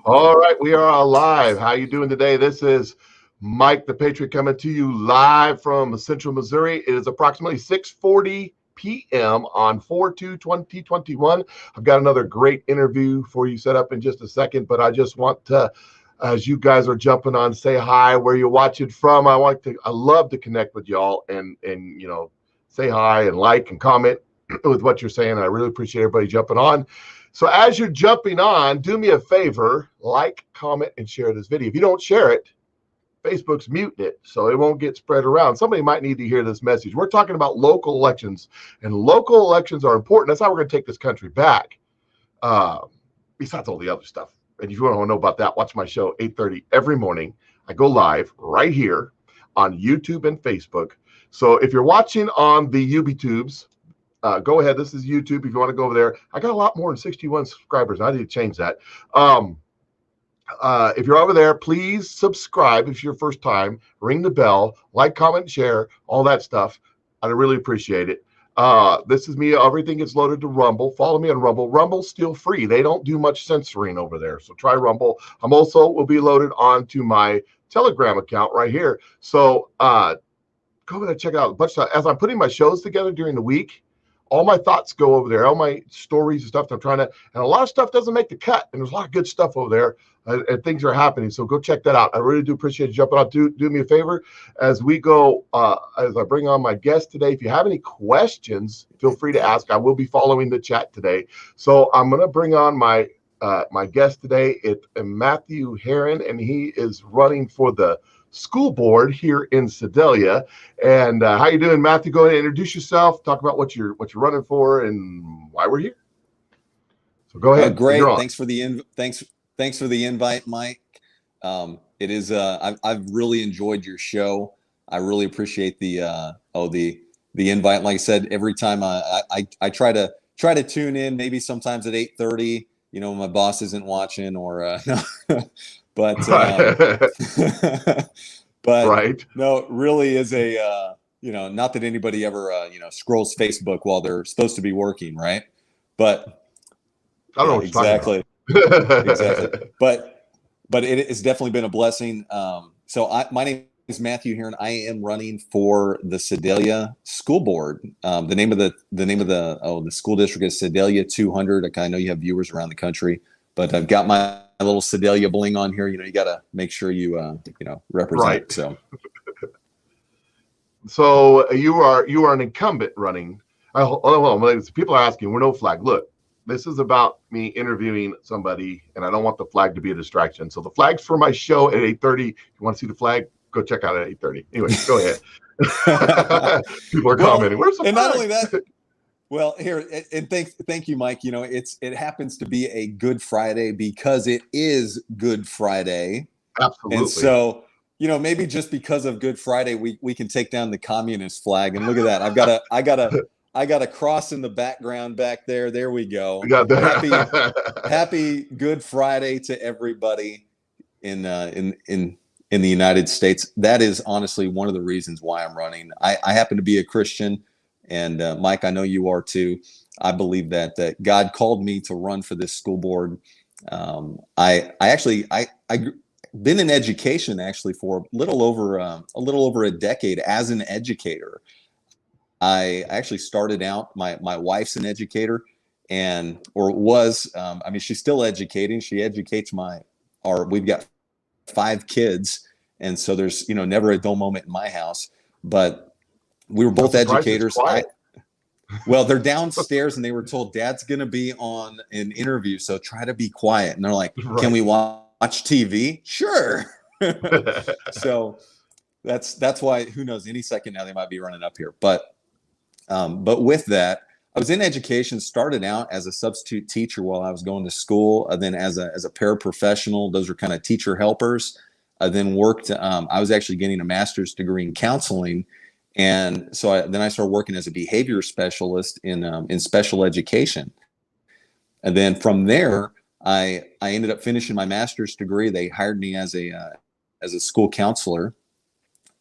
All right, we are alive. How you doing today? This is Mike the Patriot coming to you live from Central Missouri. It is approximately 6:40 p.m. on 4/2/2021. I've got another great interview for you set up in just a second, but I just want to, as you guys are jumping on, say hi where you're watching from. I love to connect with y'all and say hi and like and comment with what you're saying. I really appreciate everybody jumping on. So as you're jumping on, do me a favor, like, comment, and share this video. If you don't share it, Facebook's muting it, so it won't get spread around. Somebody might need to hear this message. We're talking about local elections, and local elections are important. That's how we're going to take this country back, besides all the other stuff. And if you want to know about that, watch my show, 8:30 every morning. I go live right here on YouTube and Facebook. So if you're watching on the YouTubes, go ahead. This is YouTube. If you want to go over there, I got a lot more than 61 subscribers. I need to change that. If you're over there, please subscribe if it's your first time. Ring the bell, like, comment, share, all that stuff. I'd really appreciate it. This is me. Everything gets loaded to Rumble. Follow me on Rumble. Rumble's still free. They don't do much censoring over there, so try Rumble. I'm also will be loaded onto my Telegram account right here. So go over there, check it out. A bunch of, as I'm putting my shows together during the week, all my thoughts go over there, all my stories and stuff that I'm trying to, and a lot of stuff doesn't make the cut, and there's a lot of good stuff over there, and things are happening. So go check that out. I really do appreciate you jumping on. Do me a favor as we go, as I bring on my guest today. If you have any questions, feel free to ask. I will be following the chat today. So I'm going to bring on my my guest today. It's Matthew Herron, and he is running for the school board here in Sedalia. And how you doing, Matthew? Go ahead and introduce yourself. Talk about what you're running for and why we're here. So go ahead. Great. Thanks for the thanks for the invite, Mike. It is I've really enjoyed your show. I really appreciate the invite. Like I said, every time I try to tune in, maybe sometimes at 8:30. You know, my boss isn't watching, or but but right. No, it really is a not that anybody ever scrolls Facebook while they're supposed to be working, right? But I don't know what exactly. Exactly. But it has definitely been a blessing. So my name is Matthew Herron. I am running for the Sedalia School Board. The name of the school district is Sedalia 200. I know you have viewers around the country, but I've got my little Sedalia bling on here. You got to make sure you represent. Right. So you are an incumbent running. People are asking, we're no flag. Look, this is about me interviewing somebody, and I don't want the flag to be a distraction. So the flag's for my show at 8:30. If you want to see the flag, go check out at 8:30. Anyway, go ahead. People are commenting. Where's the flag? And not only that, well, here, and thank you, Mike. It happens to be a Good Friday because it is Good Friday. Absolutely. And so, maybe just because of Good Friday, we can take down the communist flag. And look at that. I got a cross in the background back there. There we go. Happy Good Friday to everybody in the United States. That is honestly one of the reasons why I'm running. I happen to be a Christian. And Mike, I know you are too. I believe that God called me to run for this school board. I been in education actually for a little over a decade as an educator. I actually started out. My wife's an educator, she's still educating. She educates we've got 5 kids, and so there's never a dull moment in my house. But we were both educators. Well, they're downstairs and they were told Dad's going to be on an interview, so try to be quiet. And they're like, right. Can we watch TV? Sure. So that's why, who knows, any second now they might be running up here. But with that, I was in education, started out as a substitute teacher while I was going to school, then as a paraprofessional. Those are kind of teacher helpers. I then worked, I was actually getting a master's degree in counseling. And so I started working as a behavior specialist in special education. And then from there, I ended up finishing my master's degree. They hired me as a school counselor.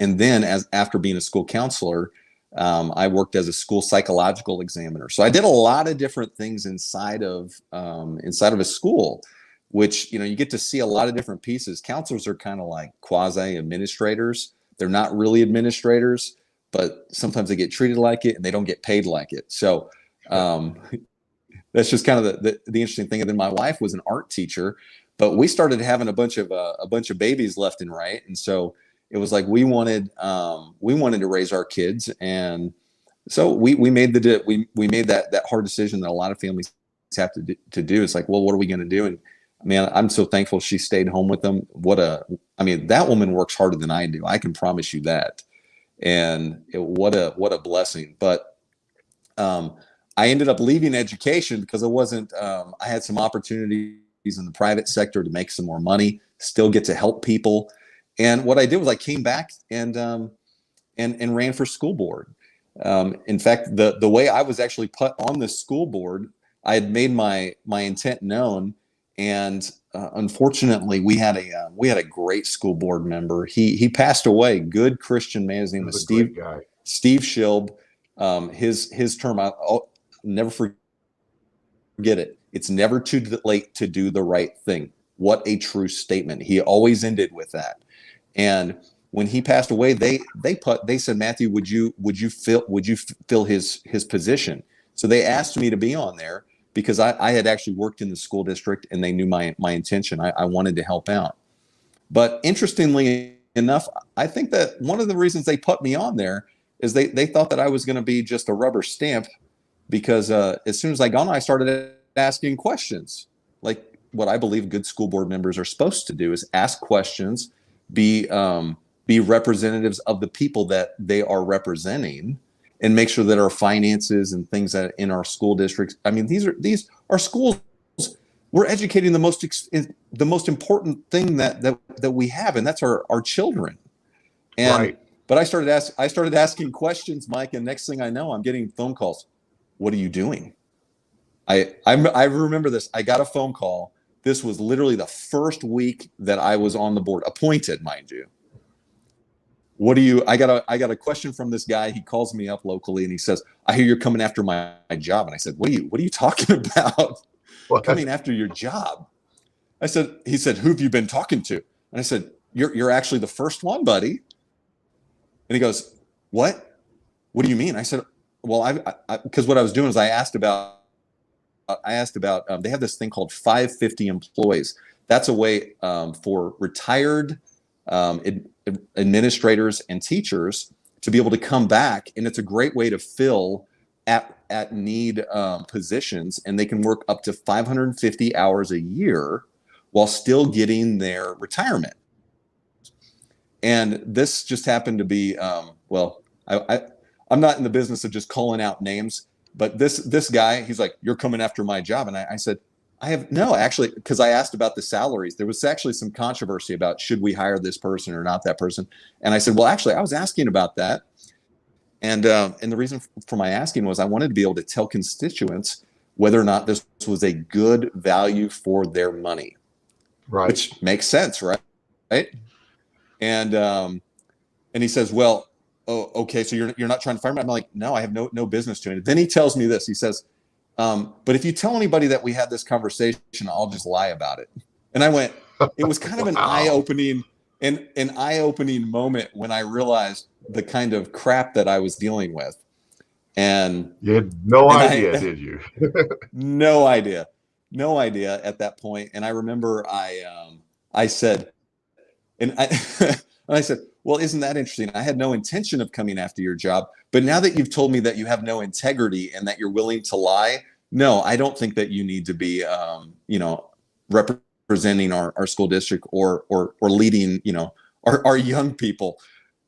And then after being a school counselor, I worked as a school psychological examiner. So I did a lot of different things inside of a school, which, you get to see a lot of different pieces. Counselors are kind of like quasi administrators. They're not really administrators, but sometimes they get treated like it and they don't get paid like it. So that's just kind of the interesting thing. And then my wife was an art teacher, but we started having a bunch of babies left and right. And so it was like we wanted to raise our kids, and so we made that hard decision that a lot of families have to do. It's like, well, what are we going to do? And man, I'm so thankful she stayed home with them. That woman works harder than I do. I can promise you that. And what a blessing. But I ended up leaving education because I had some opportunities in the private sector to make some more money, still get to help people. And what I did was I came back and ran for school board. In fact, the way I was actually put on the school board, I had made my intent known, and unfortunately, we had a great school board member. He passed away. Good Christian man. His name was Steve Schilb. His term, I'll never forget it. It's never too late to do the right thing. What a true statement. He always ended with that. And when he passed away, they said, Matthew, would you fill his position? So they asked me to be on there because I had actually worked in the school district and they knew my intention. I wanted to help out. But interestingly enough, I think that one of the reasons they put me on there is they thought that I was going to be just a rubber stamp, because as soon as I got on, I started asking questions, like what I believe good school board members are supposed to do is ask questions, be representatives of the people that they are representing, and make sure that our finances and things that in our school districts. I mean, these are schools. We're educating the most important thing that we have, and that's our children. And right. But I started asking questions, Mike, and next thing I know, I'm getting phone calls. What are you doing? I remember this. I got a phone call. This was literally the first week that I was on the board, appointed, mind you. I got a question from this guy. He calls me up locally and he says, I hear you're coming after my job. And I said, what are you talking about? What? Coming after your job? He said, who have you been talking to? And I said, you're actually the first one, buddy. And he goes, what do you mean? I said, well, because what I was doing is I asked about, they have this thing called 550 employees. That's a way for retired administrators and teachers to be able to come back. And it's a great way to fill at need positions. And they can work up to 550 hours a year while still getting their retirement. And this just happened to be, I'm not in the business of just calling out names, but this guy, he's like, you're coming after my job. And I said, actually, because I asked about the salaries. There was actually some controversy about should we hire this person or not that person. And I said, well, actually, I was asking about that. And the reason for my asking was I wanted to be able to tell constituents whether or not this was a good value for their money. Right. Which makes sense, right? And he says, well, oh, okay, so you're not trying to fire me? I'm like, no, I have no business doing it. Then he tells me this. He says, but if you tell anybody that we had this conversation, I'll just lie about it. And I went, it was kind of an eye-opening moment when I realized the kind of crap that I was dealing with. And you had no idea, did you? No idea at that point. And I remember I said, and I said, well, isn't that interesting? I had no intention of coming after your job, but now that you've told me that you have no integrity and that you're willing to lie, no, I don't think that you need to be, representing our school district or leading, our young people.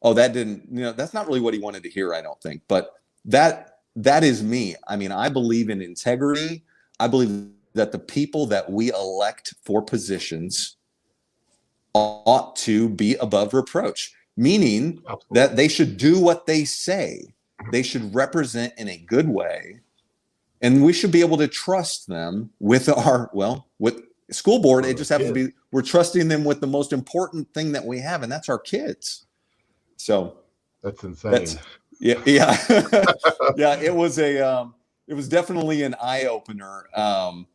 Oh, that didn't, that's not really what he wanted to hear, I don't think. But that is me. I mean, I believe in integrity. I believe that the people that we elect for positions ought to be above reproach, meaning Absolutely. That they should do what they say. They should represent in a good way. And we should be able to trust them with with school board. It just happens to be, we're trusting them with the most important thing that we have, and that's our kids. So that's insane. Yeah, yeah, yeah. It was it was definitely an eye opener. And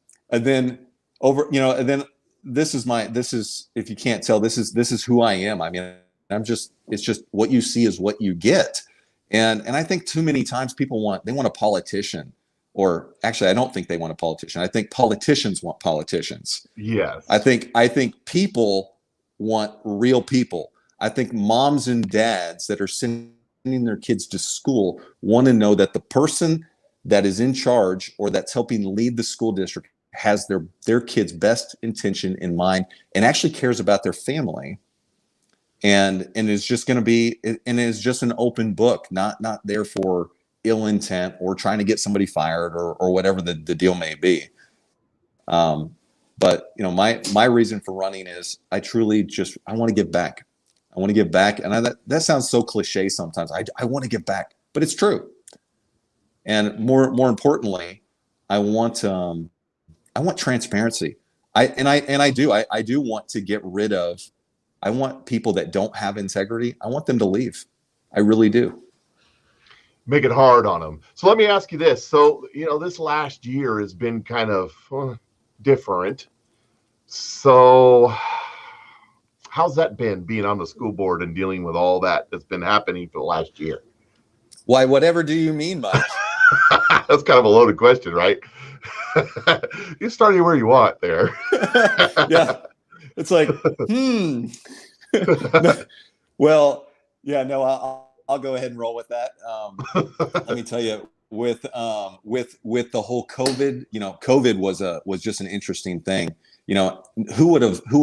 then and then this is, if you can't tell, this is who I am. I mean, it's just what you see is what you get. And I think too many times they want a politician, or actually, I don't think they want a politician. I think politicians want politicians. Yes. I think people want real people. I think moms and dads that are sending their kids to school want to know that the person that is in charge or that's helping lead the school district has their kids' best intention in mind and actually cares about their family, and is just going to be, and is just an open book, not there for ill intent or trying to get somebody fired or whatever the deal may be. But my reason for running is I truly I want to give back. I want to give back. And that sounds so cliche sometimes. I want to give back, but it's true. And more importantly, I want transparency. I do want to get rid of, I want people that don't have integrity. I want them to leave. I really do. Make it hard on them. So let me ask you this. So, this last year has been kind of different. So how's that been, being on the school board and dealing with all that's been happening for the last year? Why, whatever do you mean, Mike? That's kind of a loaded question, right? You started where you want there. Yeah. It's like, Well, yeah, no, I'll go ahead and roll with that. Let me tell you, with the whole COVID, COVID was just an interesting thing. Who would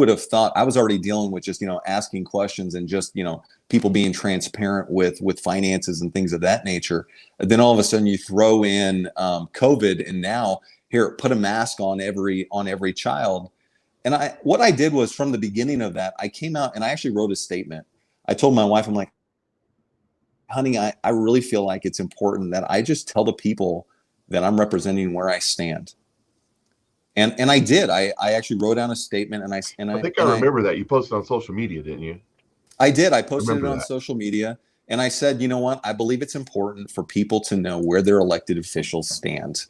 have thought? I was already dealing with just, asking questions and just, people being transparent with finances and things of that nature. And then all of a sudden you throw in COVID, and now here, put a mask on every child. And what I did was, from the beginning of that, I came out and I actually wrote a statement. I told my wife, I'm like, honey, I really feel like it's important that I just tell the people that I'm representing where I stand. And I did. I actually wrote down a statement, and I think I remember that you posted on social media, didn't you? I did. I posted it on social media, and I said, you know what? I believe it's important for people to know where their elected officials stand.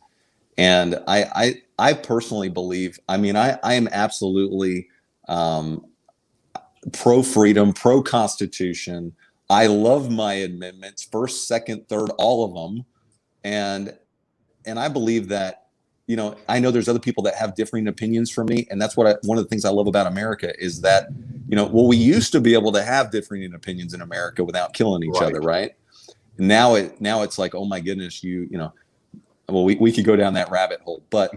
And I personally believe, I am absolutely pro freedom, pro Constitution. I love my amendments, first, second, third, all of them. And I believe that, I know there's other people that have differing opinions from me. And that's one of the things I love about America is that, we used to be able to have differing opinions in America without killing each other. Right. Now it's like, oh my goodness, well, we could go down that rabbit hole, but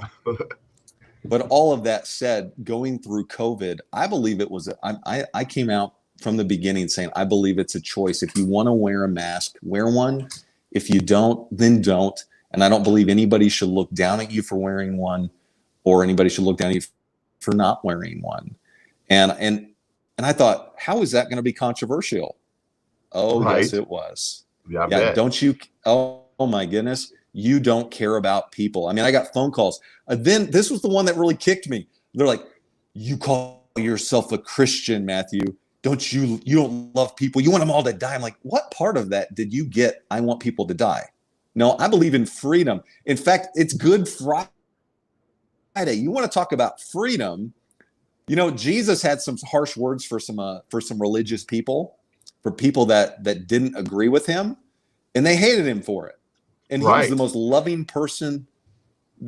all of that said, going through COVID, I believe it was, I came out from the beginning saying, I believe it's a choice. If you want to wear a mask, wear one. If you don't, then don't. And I don't believe anybody should look down at you for wearing one, or anybody should look down at you for not wearing one. And I thought, how is that going to be controversial? Oh, right. Yes, it was. Yeah. Don't you? Oh my goodness. You don't care about people. I got phone calls. Then this was the one that really kicked me. They're like, you call yourself a Christian, Matthew. You don't love people. You want them all to die. I'm like, what part of that did you get? I want people to die. No, I believe in freedom. In fact, it's Good Friday. You want to talk about freedom? Jesus had some harsh words for some religious people, for people that didn't agree with him, and they hated him for it. And he was the most loving person.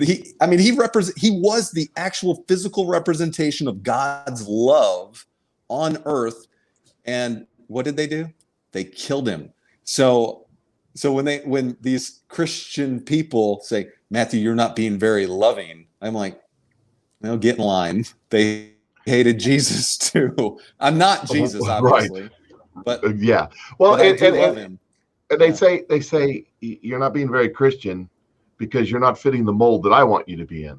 He was the actual physical representation of God's love on earth. And what did they do? They killed him. So when these Christian people say, Matthew, you're not being very loving, I'm like, no, get in line. They hated Jesus too. I'm not Jesus, obviously. But yeah. Well, but I love him. And they say you're not being very Christian because you're not fitting the mold that I want you to be in.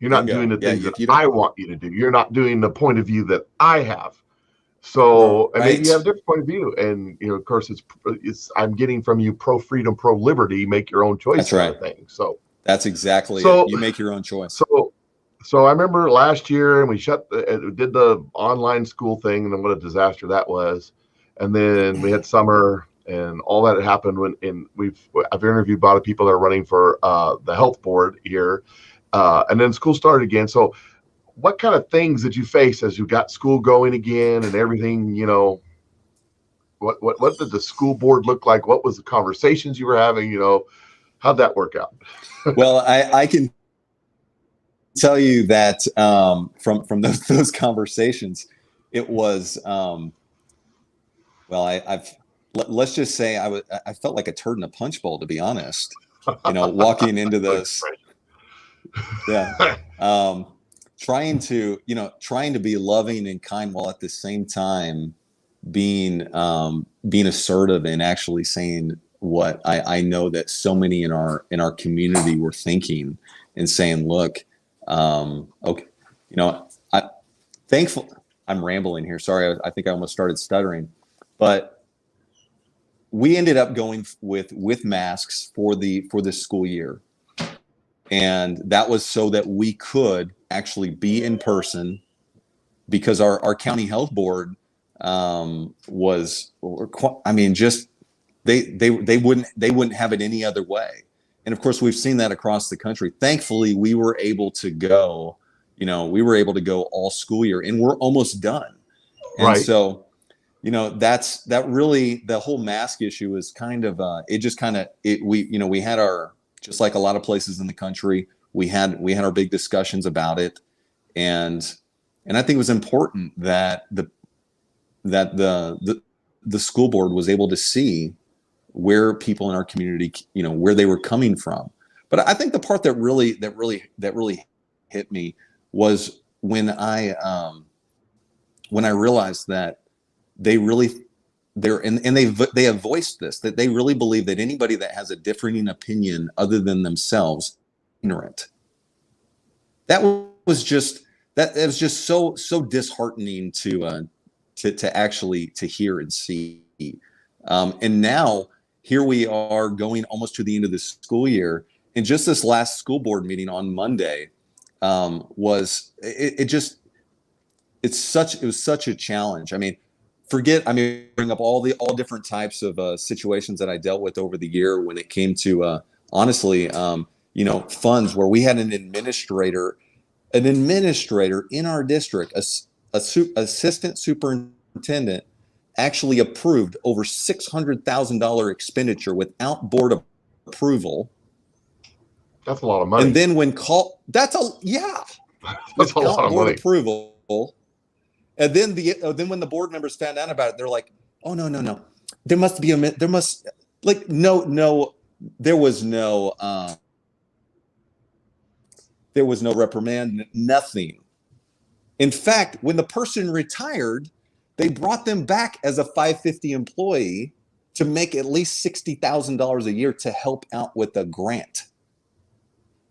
You're not doing the things that I want you to do. You're not doing the point of view that I have. So you have a different point of view, and of course, it's I'm getting from you pro freedom, pro liberty, make your own choice. That's right. Thing. So that's exactly it. You make your own choice. So I remember last year, and we did the online school thing, and then what a disaster that was. And then we had summer, and all that happened I've interviewed a lot of people that are running for the health board here, and then school started again. So what kind of things did you face as you got school going again and everything? What did the school board look like? What was the conversations you were having? How'd that work out? Well, I can tell you that from those conversations, it was let's just say I felt like a turd in a punch bowl, to be honest. Walking into this, yeah, trying to be loving and kind while at the same time being assertive and actually saying what I know that so many in our community were thinking, and saying, look, okay, I'm rambling here. Sorry, I think I almost started stuttering, but we ended up going with masks for the school year, and that was so that we could actually be in person, because our county health board they wouldn't have it any other way. And of course, we've seen that across the country. Thankfully, we were able to go all school year, and we're almost done. And right. So, that really, the whole mask issue is kind of, we had our, just like a lot of places in the country, we had our big discussions about it. And I think it was important that the school board was able to see where people in our community, where they were coming from. But I think the part that really hit me was when I realized that they have voiced this, that they really believe that anybody that has a differing opinion other than themselves is ignorant. That was just so disheartening to actually to hear and see. And now here we are going almost to the end of the school year, and just this last school board meeting on Monday was such a challenge. I mean, bring up all different types of situations that I dealt with over the year when it came to honestly, funds, where we had an administrator in our district, assistant superintendent, actually approved over $600,000 expenditure without board approval. That's a lot of money. And then when that's a lot of money. Approval. And then when the board members found out about it, they're like, "Oh no! There was no reprimand, nothing." In fact, when the person retired, they brought them back as a 550 employee to make at least $60,000 a year to help out with a grant.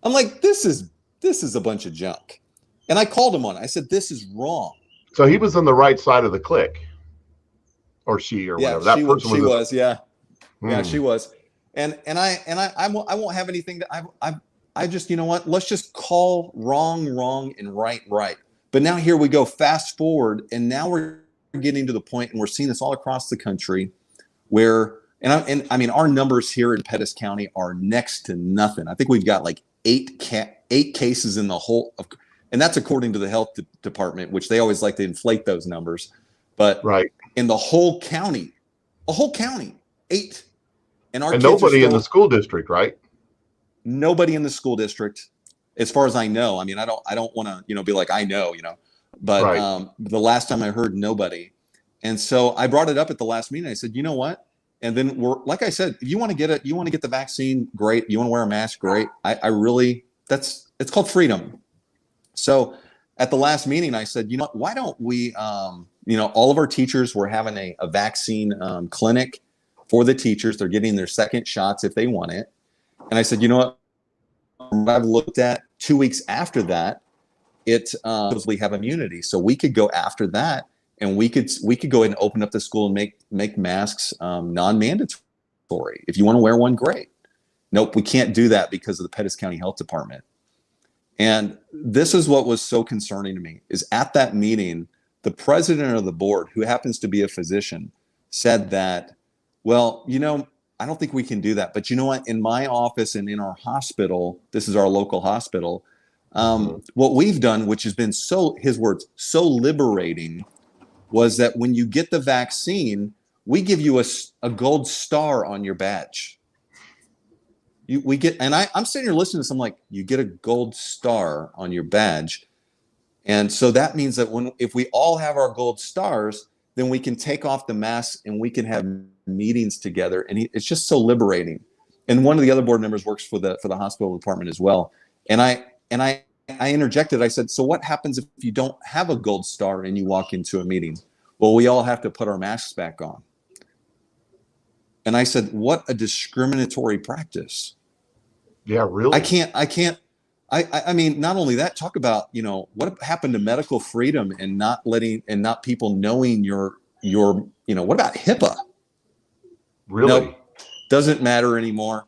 I'm like, this is a bunch of junk. And I called him on it. I said, this is wrong. So he was on the right side of the clique, or she, or whatever. That person she was. Yeah, she was. And I won't have anything to. I just, let's just call wrong and right. But now here we go. Fast forward, and now we're getting to the point, and we're seeing this all across the country, where I mean, our numbers here in Pettis County are next to nothing. I think we've got like eight cases in the whole of. And that's according to the health department, which they always like to inflate those numbers. But in the whole county, 8. And nobody in the school district, right? Nobody in the school district, as far as I know. I mean, I don't want to, be like, I know, but the last time I heard, nobody. And so I brought it up at the last meeting. I said, you know what? And then like I said, if you want to get the vaccine, great. You want to wear a mask, great. It's called freedom. So at the last meeting, I said, why don't we, all of our teachers were having a vaccine clinic for the teachers. They're getting their second shots if they want it. And I said, I've looked at 2 weeks after that, we have immunity. So we could go after that, and we could go ahead and open up the school and make masks non-mandatory. If you want to wear one, great. Nope, we can't do that because of the Pettis County Health Department. And this is what was so concerning to me, is at that meeting, the president of the board, who happens to be a physician, said that Well, I don't think we can do that. But you know what? In my office and in our hospital, this is our local hospital, what we've done, which has been his words, so liberating, was that when you get the vaccine, we give you a gold star on your badge. I'm sitting here listening to this, I'm like, you get a gold star on your badge. And so that means that if we all have our gold stars, then we can take off the masks and we can have meetings together. And it's just so liberating. And one of the other board members works for the hospital department as well. And I interjected, I said, so what happens if you don't have a gold star and you walk into a meeting? Well, we all have to put our masks back on. And I said, what a discriminatory practice. Yeah, really? I mean, not only that, talk about, what happened to medical freedom and not people knowing your, what about HIPAA? Really? Nope, doesn't matter anymore.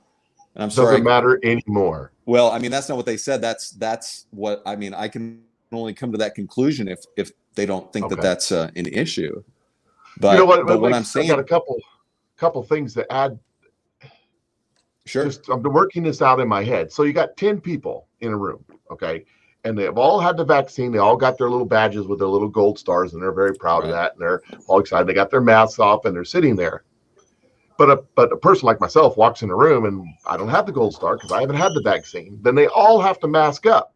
And I'm sorry. Doesn't matter anymore. Well, I mean, that's not what they said. That's what, I mean, I can only come to that conclusion if they don't think that that's an issue. But, what I'm saying, I got a couple things to add. Sure. I'm working this out in my head. So you got 10 people in a room, okay? And they've all had the vaccine. They all got their little badges with their little gold stars, and they're very proud of that. And they're all excited. They got their masks off, and they're sitting there. But a person like myself walks in a room, and I don't have the gold star because I haven't had the vaccine. Then they all have to mask up.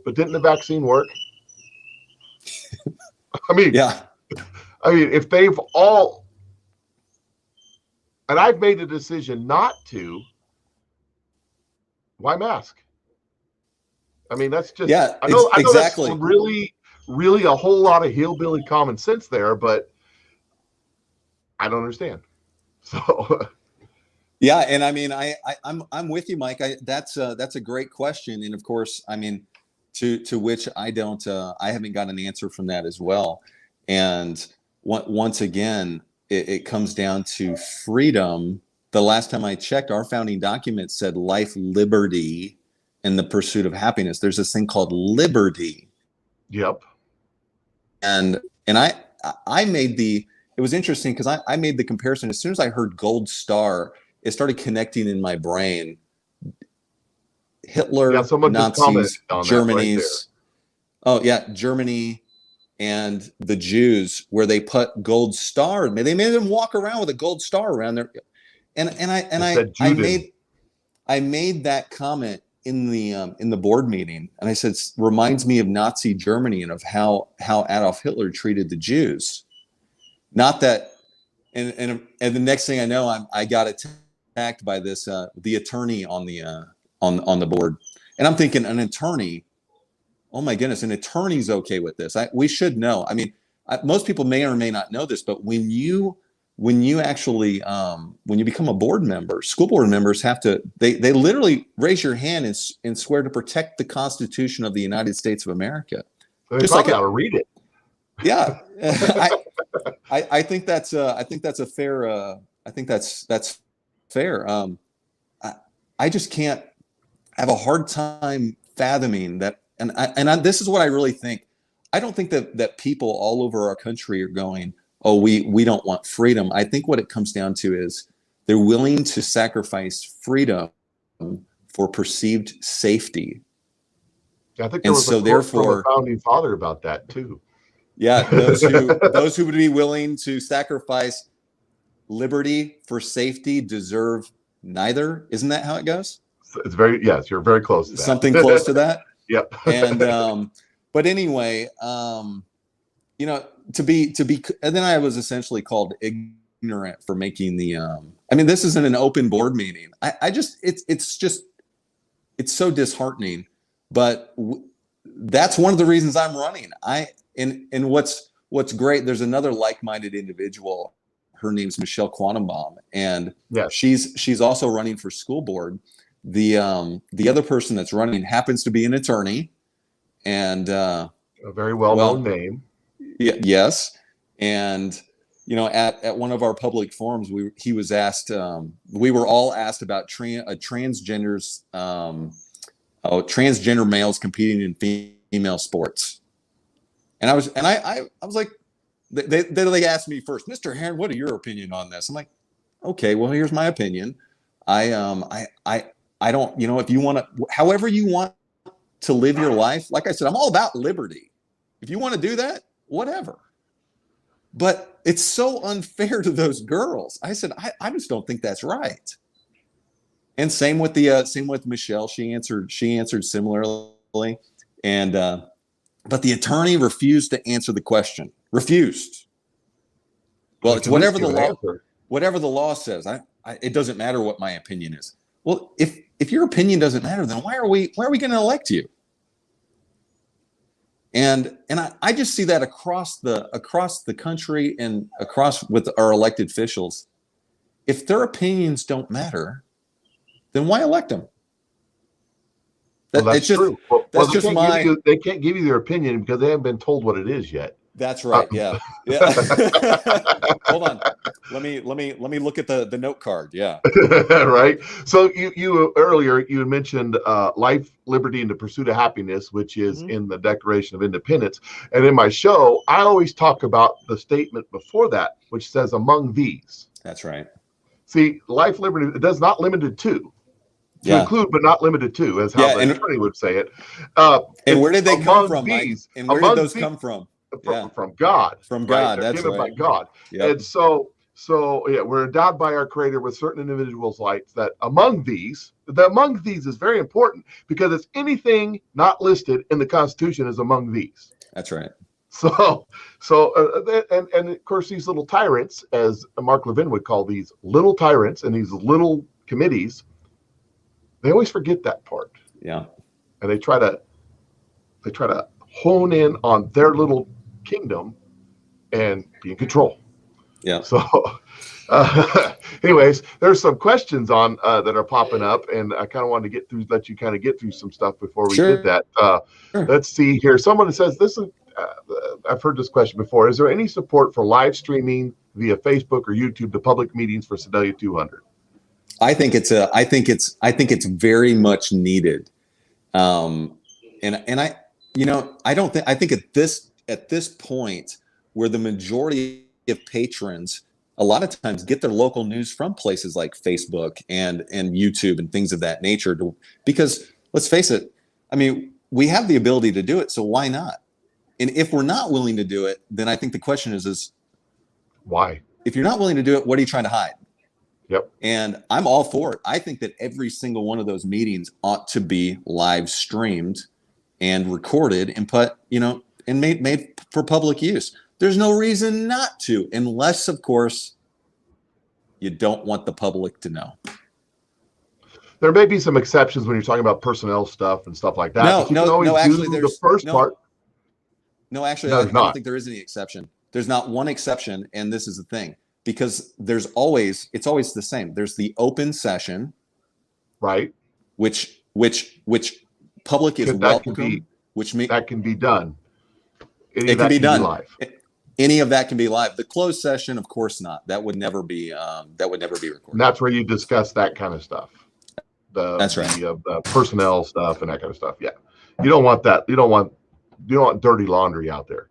But didn't the vaccine work? I mean, if they've all... And I've made a decision not to. Why mask? I mean, that's just, I know exactly. That's really, really a whole lot of hillbilly common sense there, but I don't understand. So. Yeah. And I mean, I'm with you, Mike. That's a great question. And of course, I mean, to which I haven't got an answer from that as well. And once again, it comes down to freedom. The last time I checked, our founding document said life, liberty, and the pursuit of happiness. There's this thing called liberty. Yep. And I made it was interesting because I made the comparison. As soon as I heard gold star, it started connecting in my brain. Hitler, Nazis, Germany's. Oh yeah, Germany. And the Jews, where they put gold star, they made them walk around with a gold star around there. And I made that comment in the board meeting, and I said, it reminds me of Nazi Germany and of how Adolf Hitler treated the Jews. Not that, and the next thing I know, I got attacked by the attorney on the board, and I'm thinking, an attorney. Oh my goodness, an attorney's okay with this. We should know. I mean, most people may or may not know this, but when you actually when you become a board member, school board members have to they literally raise your hand and swear to protect the Constitution of the United States of America. Just like how to read it. Yeah, I think that's a fair. I think that's fair. I just can't have a hard time fathoming that. And this is what I really think. I don't think that people all over our country are going, oh, we don't want freedom. I think what it comes down to is they're willing to sacrifice freedom for perceived safety. I think there was a quote from a founding father about that too. Yeah, those who would be willing to sacrifice liberty for safety deserve neither. Isn't that how it goes? It's yes, you're very close to that. Something close to that. Yep. And but anyway, to be and then I was essentially called ignorant for making the I mean, this isn't an open board meeting. I just it's so disheartening, but that's one of the reasons I'm running. And what's great, there's another like-minded individual. Her name's Michelle Quantenbaum, and she's also running for school board. The other person that's running happens to be an attorney, and a very well-known name. Yes, and at one of our public forums, he was asked. We were all asked about transgenders, transgender males competing in female sports, and I was like, they asked me first, Mr. Heron, what are your opinion on this? I'm like, okay, well, here's my opinion. I don't, if you want to, however you want to live your life, like I said, I'm all about liberty. If you want to do that, whatever. But it's so unfair to those girls. I said, I just don't think that's right. And same with Michelle. She answered similarly. And but the attorney refused to answer the question. Refused. Well, it's whatever the law says. It doesn't matter what my opinion is. Well, if your opinion doesn't matter, then why are we going to elect you? And I just see that across the country and across with our elected officials. If their opinions don't matter, then why elect them? That's true. They can't give you their opinion because they haven't been told what it is yet. That's right. Yeah. Hold on. Let me look at the note card. Yeah. Right. So you earlier you mentioned life, liberty, and the pursuit of happiness, which is in the Declaration of Independence. And in my show, I always talk about the statement before that, which says among these. That's right. See, life, liberty, it does not limited to include, but not limited to, as how the attorney would say it. And where did they come from, Mike? And where did those come from? From God. From God. They're that's given right. by God. Yep. And so we're endowed by our Creator with certain individuals' lights that among these is very important because it's anything not listed in the Constitution is among these. That's right. So and of course these little tyrants, as Mark Levin would call these little tyrants and these little committees, they always forget that part. Yeah. And they try to hone in on their little kingdom and be in control. Yeah. So anyways, there's some questions on that are popping up, and I kind of wanted to let you kind of get through some stuff before we did that. Sure. Let's see here. Someone says this is I've heard this question before. Is there any support for live streaming via Facebook or YouTube to public meetings for Sedalia 200? I think it's very much needed. I think at this point where the majority of patrons a lot of times get their local news from places like Facebook and YouTube and things of that nature, because let's face it, I mean, we have the ability to do it, so why not? And if we're not willing to do it, then I think the question is why? If you're not willing to do it, what are you trying to hide? Yep. And I'm all for it. I think that every single one of those meetings ought to be live streamed and recorded and and made for public use. There's no reason not to, unless, of course, you don't want the public to know. There may be some exceptions when you're talking about personnel stuff and stuff like that. Actually, there's the first part. No, actually, I don't think there is any exception. There's not one exception, and this is the thing, because it's always the same. There's the open session, right? Which public is welcome. That can be done. It can be done live. Any of that can be live. The closed session, of course not. That would never be recorded. And that's where you discuss that kind of stuff. That's right. The personnel stuff and that kind of stuff. Yeah, you don't want that. You don't want dirty laundry out there.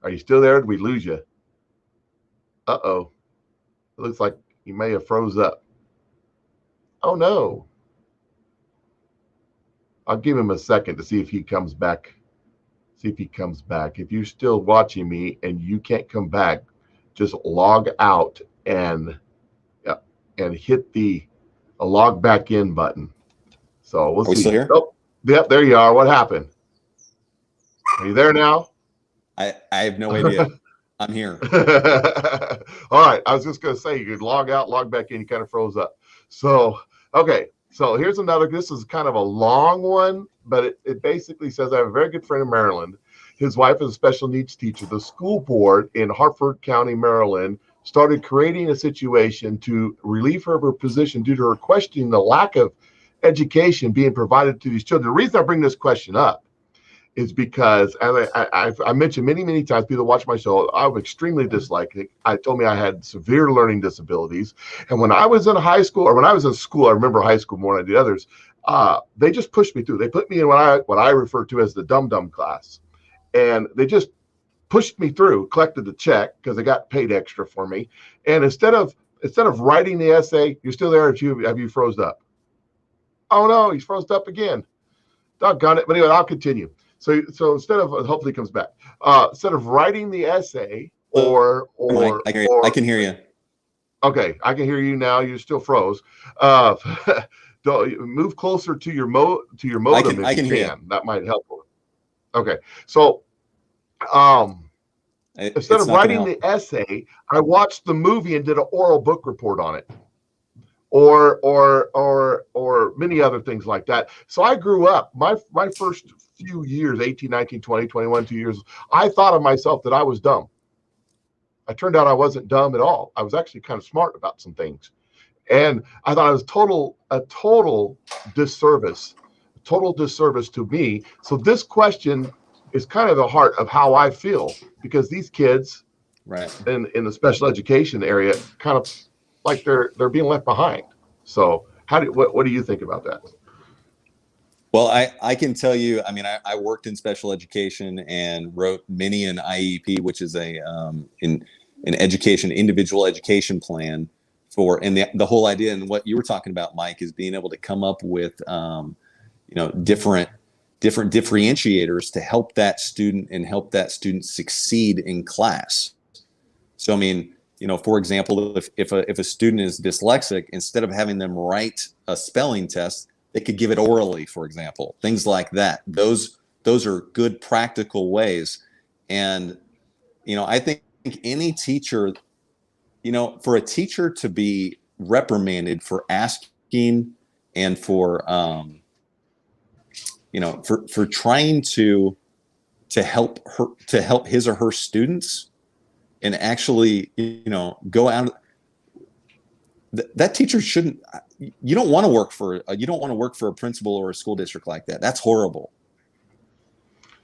Are you still there? Did we lose you? Uh-oh. It looks like you may have froze up. Oh no. I'll give him a second to see if he comes back. If you're still watching me and you can't come back, just log out and hit the log back in button. So we'll see. Still here? Oh, yep, there you are. What happened? Are you there now? I have no idea. I'm here. All right. I was just going to say, you could log out, log back in. You kind of froze up. So, okay. So here's another. This is kind of a long one, but it basically says, I have a very good friend in Maryland. His wife is a special needs teacher. The school board in Harford County, Maryland, started creating a situation to relieve her of her position due to her questioning the lack of education being provided to these children. The reason I bring this question up is because, as I mentioned many times, people watch my show, I'm extremely dyslexic. I told me I had severe learning disabilities. And when I was in high school, or when I was in school, I remember high school more than I did others, they just pushed me through. They put me in what I refer to as the dum-dum class. And they just pushed me through, collected the check because they got paid extra for me. And instead of writing the essay, you're still there. Have you froze up? Oh no, he's froze up again. Doggone it. But anyway, I'll continue. So instead of, hopefully he comes back. Instead of writing the essay I can hear you. Okay, I can hear you now. You're still froze. Move closer to your modem. I can hear you. That might help. Okay, so instead of writing the essay, I watched the movie and did an oral book report on it, or many other things like that. So I grew up. My first few years, 18, 19, 20, 21, 2 years, I thought of myself that I was dumb. It turned out I wasn't dumb at all. I was actually kind of smart about some things. And I thought it was a total disservice to me. So this question is kind of the heart of how I feel, because these kids in the special education area kind of like they're being left behind. So what do you think about that? Well, I can tell you, I mean, I worked in special education and wrote many an IEP, which is an individual education plan and the whole idea, and what you were talking about, Mike, is being able to come up with, different differentiators to help that student and help that student succeed in class. So, I mean, for example, if a student is dyslexic, instead of having them write a spelling test, they could give it orally, for example, things like that. Those are good practical ways. And, I think any teacher, for a teacher to be reprimanded for asking and for trying to help his or her students and actually, go out, that teacher shouldn't. You don't want to work for a principal or a school district like that. That's horrible.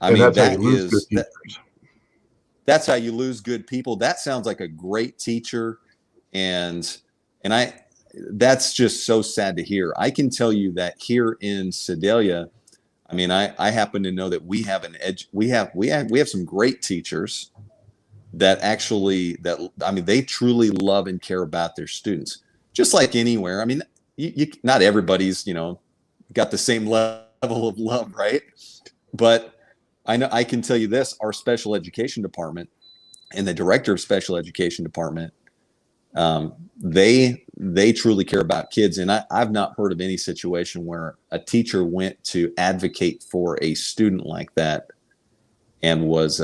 That's how you lose good people. That sounds like a great teacher, and that's just so sad to hear. I can tell you that here in Sedalia, I mean, I happen to know that we have we have some great teachers that they truly love and care about their students. Just like anywhere. I mean, not everybody's, got the same level of love, right? But I can tell you this: our special education department and the director of special education department, they truly care about kids. And I've not heard of any situation where a teacher went to advocate for a student like that and was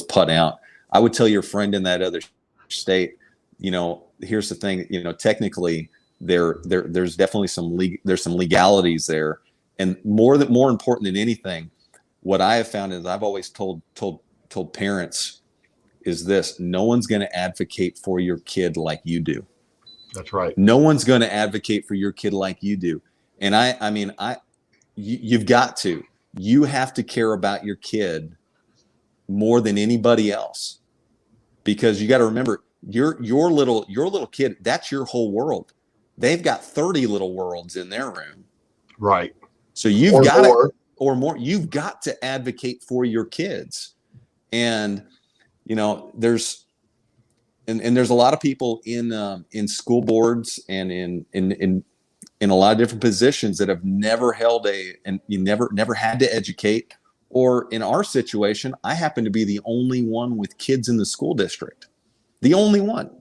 put out. I would tell your friend in that other state, here's the thing, technically there's definitely some legalities there. And more important than anything, what I have found is I've always told parents is this: no one's going to advocate for your kid like you do. That's right. No one's going to advocate for your kid like you do. And you've got to. You have to care about your kid more than anybody else, because you got to remember, your little kid, that's your whole world. They've got 30 little worlds in their room. Right. So you've got you've got to advocate for your kids. And there's a lot of people in school boards and in a lot of different positions that have never never had to educate. Or in our situation, I happen to be the only one with kids in the school district, the only one.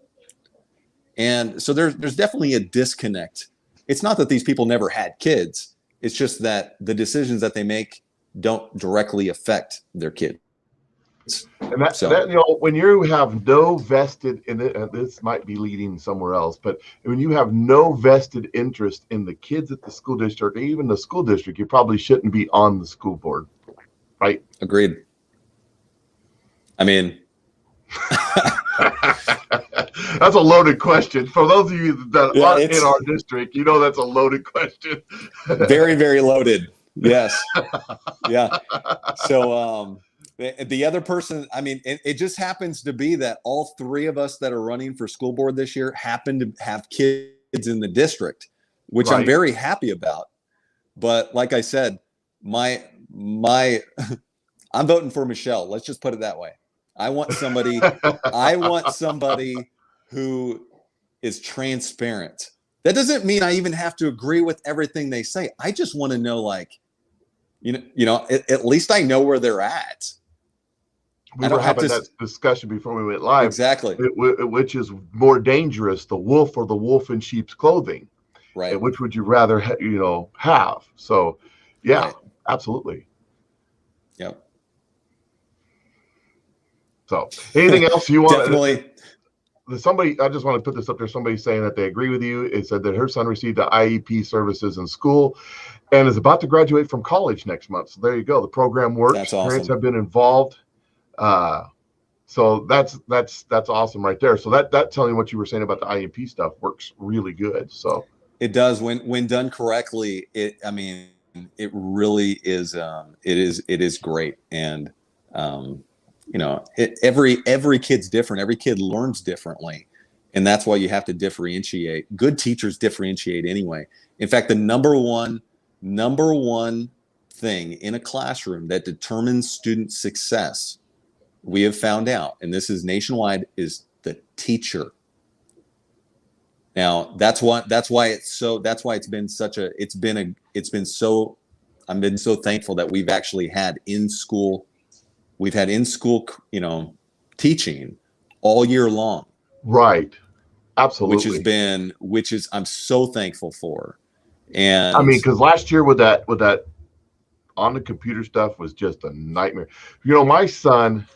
And so there's definitely a disconnect. It's not that these people never had kids. It's just that the decisions that they make don't directly affect their kids. And that when you have no vested in it, this might be leading somewhere else, but when you have no vested interest in the kids at the school district, or even the school district, you probably shouldn't be on the school board. Right. Agreed. I mean, that's a loaded question. For those of you that aren't in our district, that's a loaded question. Very, very loaded. Yes. Yeah. So the other person, I mean, it just happens to be that all three of us that are running for school board this year happen to have kids in the district, which I'm very happy about. But like I said, I'm voting for Michelle. Let's just put it that way. I want somebody who is transparent. That doesn't mean I even have to agree with everything they say. I just want to know, like, at least I know where they're at. We were having that discussion before we went live. Exactly. Which is more dangerous, the wolf or the wolf in sheep's clothing? Right. And which would you rather, have? So, yeah, right. Absolutely. Yep. So, anything else you want? Definitely. Somebody, I just want to put this up there. Somebody saying that they agree with you. It said that her son received the IEP services in school and is about to graduate from college next month. So there you go. The program works. That's awesome. Parents have been involved. So that's awesome right there. So that telling you what you were saying about the IEP stuff works really good. So it does when done correctly. It really is. It is great. And every kid's different. Every kid learns differently. And that's why you have to differentiate. Good teachers differentiate anyway. In fact, the number one thing in a classroom that determines student success, we have found out, and this is nationwide, is the teacher. Now, I've been so thankful that we've actually had in-school teaching all year long. Right. Absolutely. Which is I'm so thankful for. And I mean, because last year with that on the computer stuff was just a nightmare. My son,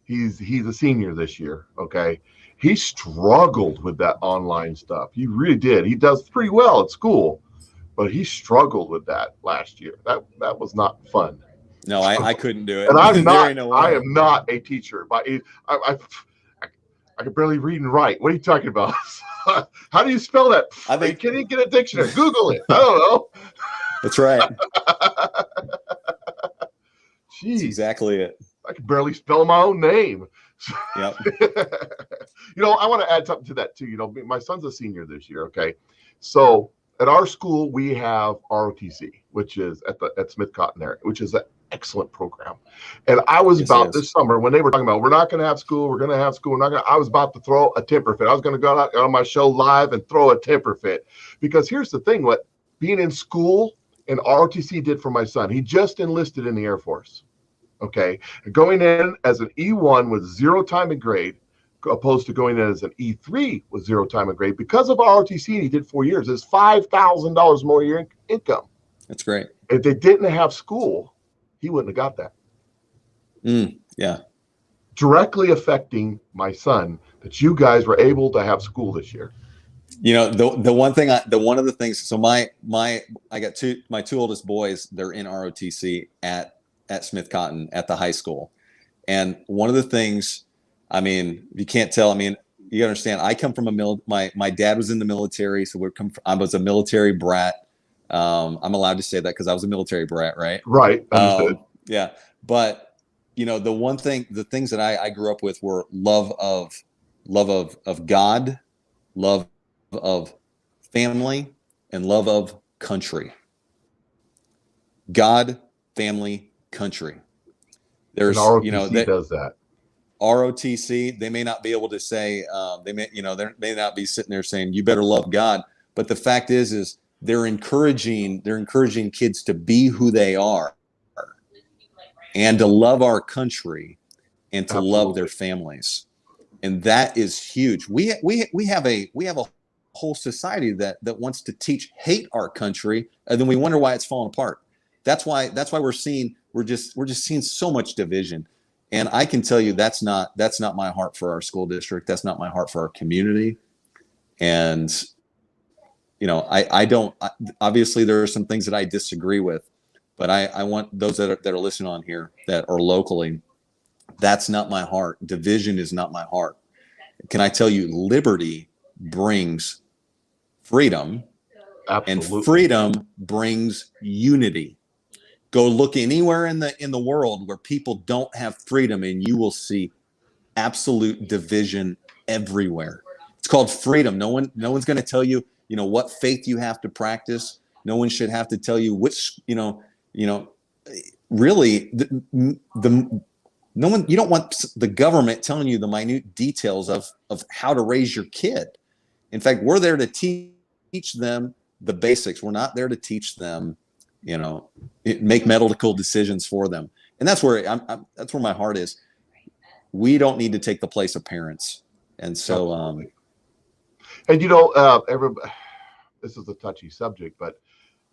he's a senior this year. Okay. He struggled with that online stuff. He really did. He does pretty well at school, but he struggled with that last year. That was not fun. No, I couldn't do it. And I am not a teacher. But I can barely read and write. What are you talking about? How do you spell that? I think can you get a dictionary? Google it. I don't know. That's right. Jeez. That's exactly it. I can barely spell my own name. Yep. I want to add something to that too. My son's a senior this year. Okay. So at our school, we have ROTC, which is at Smith Cotton area, which is an excellent program. And I was this summer when they were talking about, we're not going to have school. We're going to have school. I was about to throw a temper fit. I was going to go out on my show live and throw a temper fit, because here's the thing, what being in school and ROTC did for my son. He just enlisted in the Air Force. Okay. Going in as an E1 with 0 time and grade, opposed to going in as an E3 with 0 time and grade. Because of ROTC, he did 4 years. It's $5,000 more a year income. That's great. If they didn't have school, he wouldn't have got that. Yeah. Directly affecting my son that you guys were able to have school this year. The one of the things. So I got my two oldest boys. They're in ROTC at Smith Cotton at the high school, and one of the things. I mean, you can't tell. I mean, you understand. I come from my dad was in the military, so I was a military brat. I'm allowed to say that because I was a military brat, right? Right. Understood. Yeah, but the things that I grew up with were love of God, love of family, and love of country. God, family, country. There's ROTC does that. ROTC, they may not be able to say they may not be sitting there saying you better love God, but the fact is they're encouraging kids to be who they are and to love our country and to love their families, and that is huge. We have a whole society that wants to teach hate our country, and then we wonder why it's falling apart. That's why we're just seeing so much division. And I can tell you that's not my heart for our school district. That's not my heart for our community. And obviously there are some things that I disagree with, but I want those that are listening on here that are locally, that's not my heart. Division is not my heart. Can I tell you, liberty brings freedom. Absolutely. And freedom brings unity. Go look anywhere in the world where people don't have freedom, and you will see absolute division everywhere. It's called freedom. No one's going to tell you, what faith you have to practice. No one should have to tell you which, really no one, you don't want the government telling you the minute details of how to raise your kid. In fact, we're there to teach them the basics. We're not there to teach them, make medical decisions for them. And that's where that's where my heart is. We don't need to take the place of parents. And so, and this is a touchy subject, but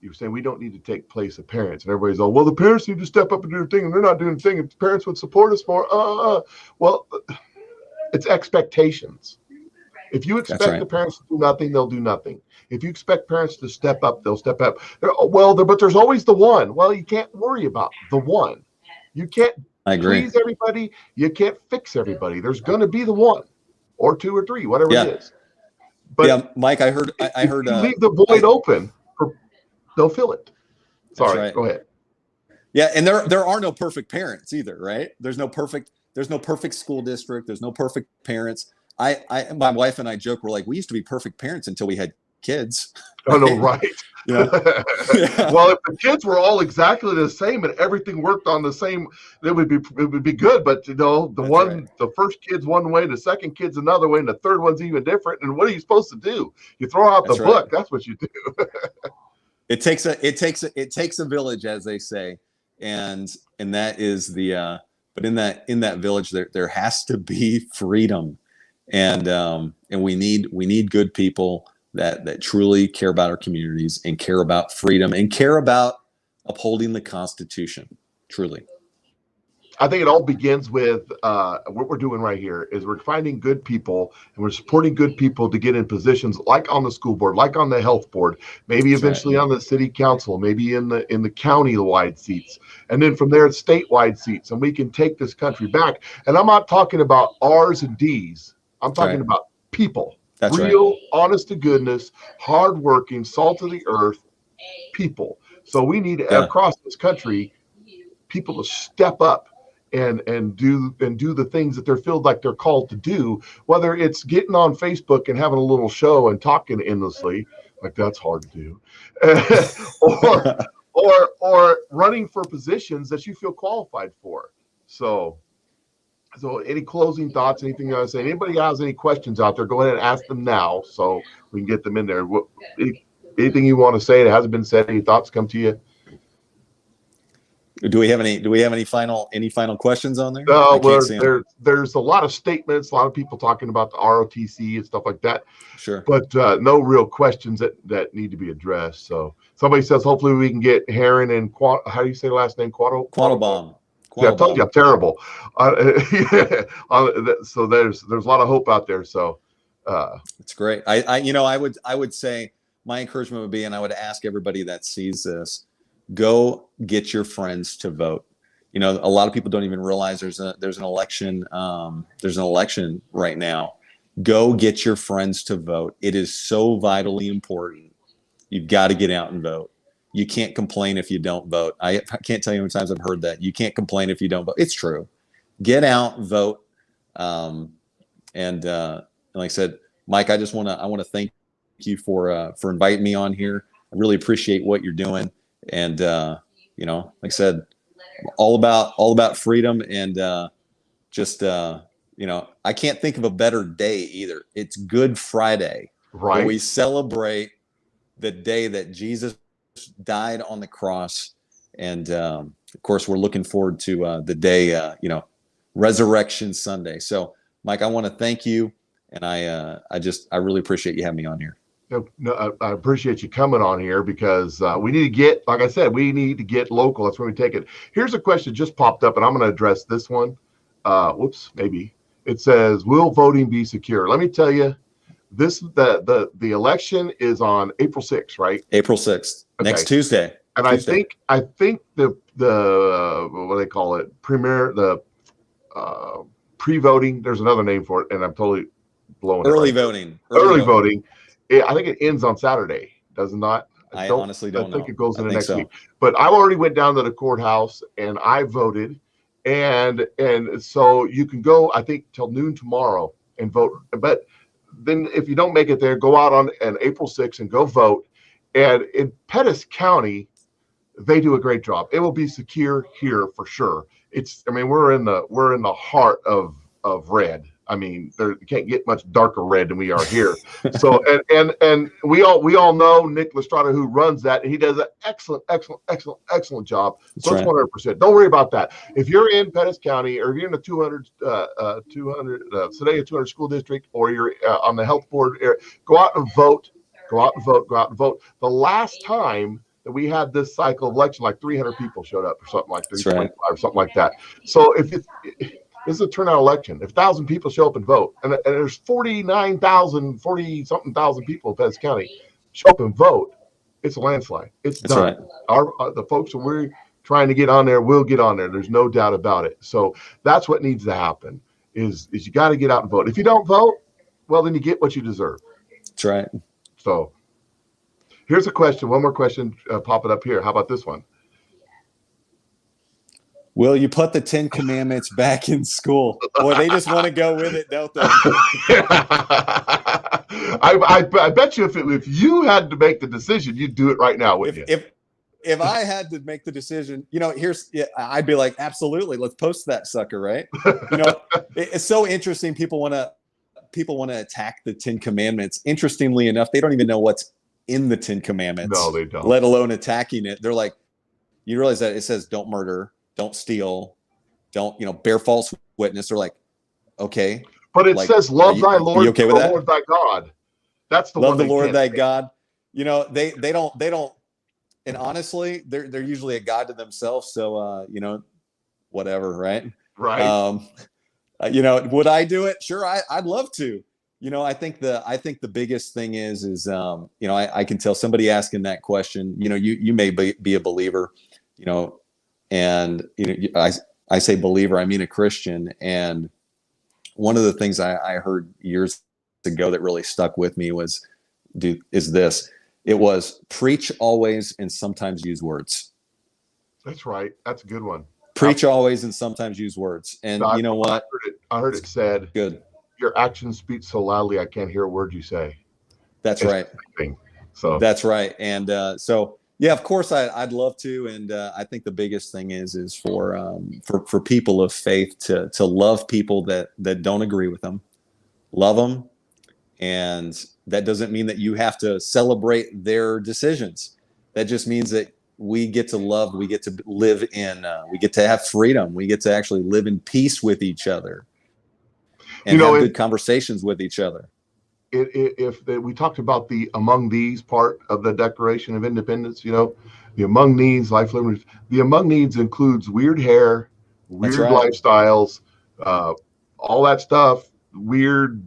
you're saying we don't need to take place of parents, and everybody's all, well, the parents need to step up and do their thing, and they're not doing the thing. If the parents would support us more, well, it's expectations. If you expect the parents to do nothing, they'll do nothing. If you expect parents to step up, they'll step up. But there's always the one. Well, you can't worry about the one. You can't please everybody. You can't fix everybody. There's going to be the one or two or three, whatever it is. But Mike, I heard. Leave the void open. They'll fill it. Sorry, go ahead. Yeah, and there are no perfect parents either, right? There's no perfect school district. There's no perfect parents. My wife and I joke, we're like, we used to be perfect parents until we had kids. Oh no, right. Yeah. Well, if the kids were all exactly the same and everything worked on the same, it would be good. But the first kid's one way, the second kid's another way, and the third one's even different. And what are you supposed to do? You throw out the book. That's what you do. It takes a village, as they say, and that is the. But in that village, there has to be freedom, and we need good people that truly care about our communities and care about freedom and care about upholding the Constitution. Truly. I think it all begins with what we're doing right here is we're finding good people and we're supporting good people to get in positions like on the school board, like on the health board, maybe eventually on the city council, maybe in the county-wide seats. And then from there, it's statewide seats. And we can take this country back. And I'm not talking about R's and D's. I'm talking about people. That's real, honest to goodness, hardworking, salt of the earth people. So we need across this country people to step up and do the things that they're feel like they're called to do, whether it's getting on Facebook and having a little show and talking endlessly, like that's hard to do, or running for positions that you feel qualified for. So any closing thoughts, anything you want to say? Anybody has any questions out there, go ahead and ask them now so we can get them in there. Anything you want to say that hasn't been said, any thoughts come to you? Do we have any final questions on there? No, there's a lot of statements, a lot of people talking about the ROTC and stuff like that. Sure. But no real questions that need to be addressed. So somebody says, hopefully we can get Heron and how do you say the last name? Quattlebaum. Yeah, I told you I'm terrible. So there's a lot of hope out there. So it's great. I would say my encouragement would be, and I would ask everybody that sees this, go get your friends to vote. A lot of people don't even realize there's an election. There's an election right now. Go get your friends to vote. It is so vitally important. You've got to get out and vote. You can't complain if you don't vote. I can't tell you how many times I've heard that. You can't complain if you don't vote. It's true. Get out, vote. And like I said, Mike, I want to thank you for inviting me on here. I really appreciate what you're doing. And like I said, all about freedom and I can't think of a better day either. It's Good Friday, right? Where we celebrate the day that Jesus died on the cross, and of course we're looking forward to the day, Resurrection Sunday. So, Mike, I want to thank you, and I really appreciate you having me on here. No, I appreciate you coming on here because we need to get, like I said, we need to get local. That's where we take it. Here's a question just popped up, and I'm going to address this one. Maybe it says, "Will voting be secure?" Let me tell you, the election is on April 6th, right? April 6th, next Tuesday. And Tuesday. I think the what do they call it? Pre-voting. There's another name for it, and I'm totally blowing early it. Voting. Early voting. I think it ends on Saturday, does it not? I honestly don't know. I think it goes into next week. But I already went down to the courthouse and I voted, and so you can go, I think, till noon tomorrow and vote. But then if you don't make it there, go out on April 6th and go vote. And in Pettis County, they do a great job. It will be secure here for sure. I mean, we're in the heart of red. I mean, you can't get much darker red than we are here. So, and we all know Nick Lestrada, who runs that, and he does an excellent job. So it's 100%. Don't worry about that. If you're in Pettis County, or if you're in the 200 Sedalia 200 school district, or you're on the health board, go out and vote. Go out and vote. Go out and vote. The last time that we had this cycle of election, like 300 people showed up, or something like 325, or something like that. So if this is a turnout election. If 1,000 people show up and vote, and there's 40-something thousand people in Pettis County show up and vote, it's a landslide. It's done. Right. The folks that we're trying to get on there will get on there. There's no doubt about it. So that's what needs to happen. Is you got to get out and vote. If you don't vote, well, then you get what you deserve. That's right. So here's a question. One more question popping up here. How about this one? Will you put the 10 Commandments back in school? Boy, they just want to go with it, don't they? I bet you if you had to make the decision, you'd do it right now, wouldn't you? If I had to make the decision, I'd be like, absolutely, let's post that sucker, right? It's so interesting. People want to attack the 10 Commandments. Interestingly enough, they don't even know what's in the 10 Commandments. No, they don't. Let alone attacking it. They're like, you realize that it says don't murder, don't steal, don't bear false witness. They're like, okay, but it says love thy Lord, okay with that? Lord thy God. That's the love one the Lord thy God. They don't. And honestly, they're usually a god to themselves. So whatever, right? Right. Would I do it? Sure, I'd love to. I think the biggest thing is I can tell somebody asking that question. You may be a believer, and I say believer, I mean a Christian. And one of the things I heard years ago that really stuck with me was this. It was preach always and sometimes use words. That's right. That's a good one. Preach always and sometimes use words. And you know what? I heard it said, good. Your actions speak so loudly I can't hear a word you say. That's right. So that's right. And so yeah, of course I'd love to. And I think the biggest thing is for people of faith to love people that don't agree with them, love them. And that doesn't mean that you have to celebrate their decisions. That just means that we get to love, we get to live in, we get to have freedom. We get to actually live in peace with each other and have good conversations with each other. We talked about the among these part of the Declaration of Independence, the among needs, life, liberty. The among needs includes weird hair, weird lifestyles, all that stuff, weird,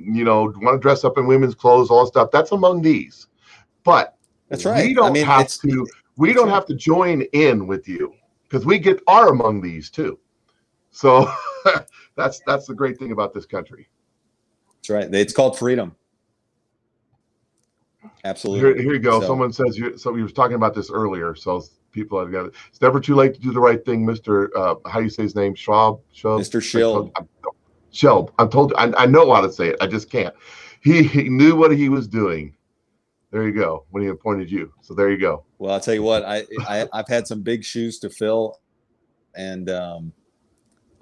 want to dress up in women's clothes, all that stuff. That's among these. But that's right. We don't have to join in with you because we get our among these too. So that's the great thing about this country. That's right. It's called freedom. Absolutely. Here you go. So, someone says so. You was talking about this earlier. So people have got it. It's never too late to do the right thing, Mr. How do you say his name? Schwab. Mr. Schild. Shelb. I'm told you, I know how to say it. I just can't. He knew what he was doing. There you go. When he appointed you. So there you go. Well, I'll tell you what, I've had some big shoes to fill, and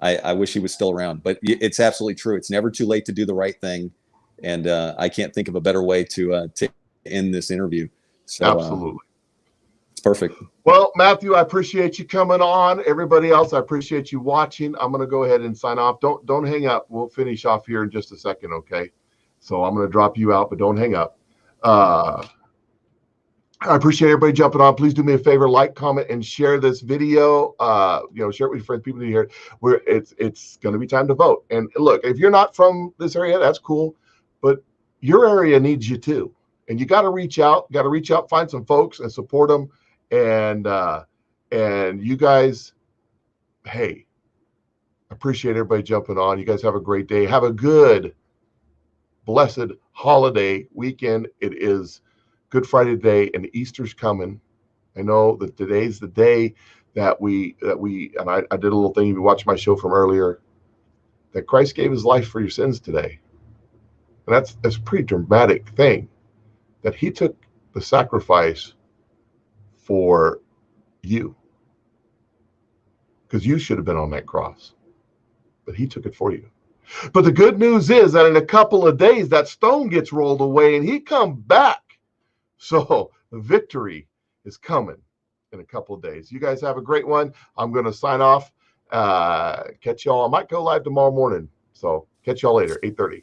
I wish he was still around. But it's absolutely true. It's never too late to do the right thing, and I can't think of a better way to end this interview. So absolutely. It's perfect. Well, Matthew, I appreciate you coming on. Everybody else, I appreciate you watching. I'm going to go ahead and sign off. Don't hang up. We'll finish off here in just a second, okay? So I'm going to drop you out, but don't hang up. I appreciate everybody jumping on. Please do me a favor, like, comment, and share this video. Share it with your friends, people who hear it. It's going to be time to vote. And look, if you're not from this area, that's cool, but your area needs you too. And you got to reach out. Find some folks and support them. And you guys, hey, appreciate everybody jumping on. You guys have a great day. Have a good, blessed holiday weekend. It is Good Friday today, and Easter's coming. I know that today's the day that we and I did a little thing. If you watched my show from earlier, that Christ gave his life for your sins today. And that's a pretty dramatic thing, that he took the sacrifice for you, because you should have been on that cross, but he took it for you. But the good news is that in a couple of days, that stone gets rolled away and he come back. So the victory is coming in a couple of days. You guys have a great one. I'm going to sign off. Catch y'all. I might go live tomorrow morning. So catch y'all later, 8:30.